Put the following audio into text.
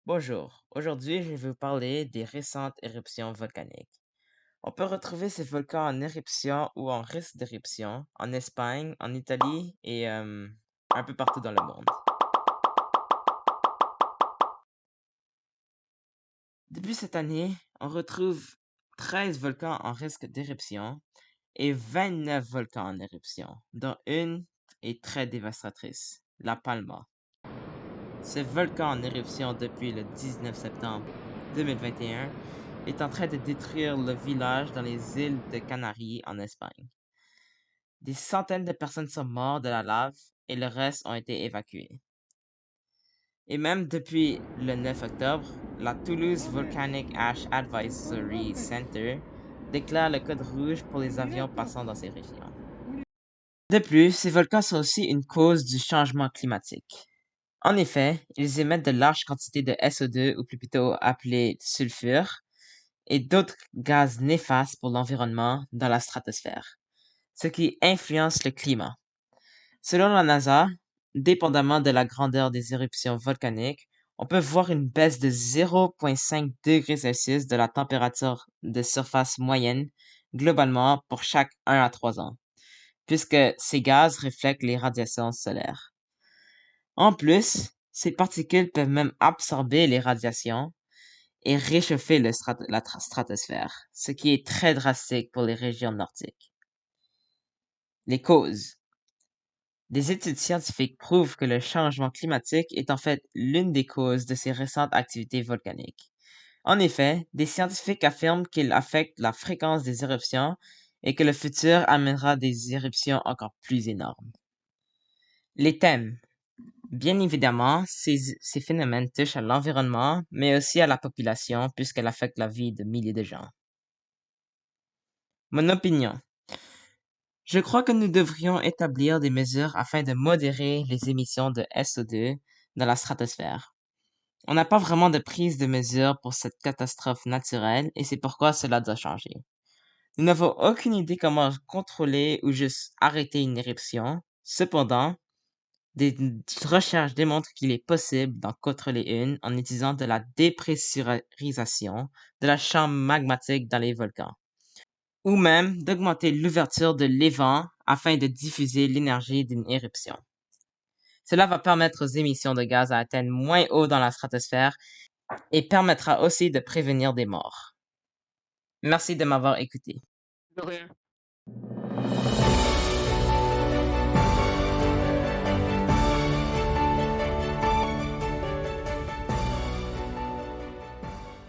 Bonjour, aujourd'hui je vais vous parler des récentes éruptions volcaniques. On peut retrouver ces volcans en éruption ou en risque d'éruption en Espagne, en Italie et un peu partout dans le monde. Depuis cette année, on retrouve 13 volcans en risque d'éruption et 29 volcans en éruption, dont une est très dévastatrice, La Palma. Ce volcan en éruption depuis le 19 septembre 2021 est en train de détruire le village dans les îles de Canaries en Espagne. Des centaines de personnes sont mortes de la lave et le reste ont été évacués. Et même depuis le 9 octobre, la Toulouse Volcanic Ash Advisory Center déclare le code rouge pour les avions passant dans ces régions. De plus, ces volcans sont aussi une cause du changement climatique. En effet, ils émettent de larges quantités de SO2, ou plutôt appelé sulfure, et d'autres gaz néfastes pour l'environnement dans la stratosphère, ce qui influence le climat. Selon la NASA, dépendamment de la grandeur des éruptions volcaniques, on peut voir une baisse de 0,5 degrés Celsius de la température de surface moyenne globalement pour chaque 1 à 3 ans, puisque ces gaz reflètent les radiations solaires. En plus, ces particules peuvent même absorber les radiations et réchauffer la stratosphère, ce qui est très drastique pour les régions nordiques. Les causes. Des études scientifiques prouvent que le changement climatique est en fait l'une des causes de ces récentes activités volcaniques. En effet, des scientifiques affirment qu'il affecte la fréquence des éruptions et que le futur amènera des éruptions encore plus énormes. Les thèmes. Bien évidemment, ces phénomènes touchent à l'environnement, mais aussi à la population puisqu'elle affecte la vie de milliers de gens. Mon opinion. Je crois que nous devrions établir des mesures afin de modérer les émissions de SO2 dans la stratosphère. On n'a pas vraiment de prise de mesure pour cette catastrophe naturelle et c'est pourquoi cela doit changer. Nous n'avons aucune idée comment contrôler ou juste arrêter une éruption. Cependant, des recherches démontrent qu'il est possible d'en contrôler une en utilisant de la dépressurisation de la chambre magmatique dans les volcans, ou même d'augmenter l'ouverture de l'évent afin de diffuser l'énergie d'une éruption. Cela va permettre aux émissions de gaz à atteindre moins haut dans la stratosphère et permettra aussi de prévenir des morts. Merci de m'avoir écouté. De rien.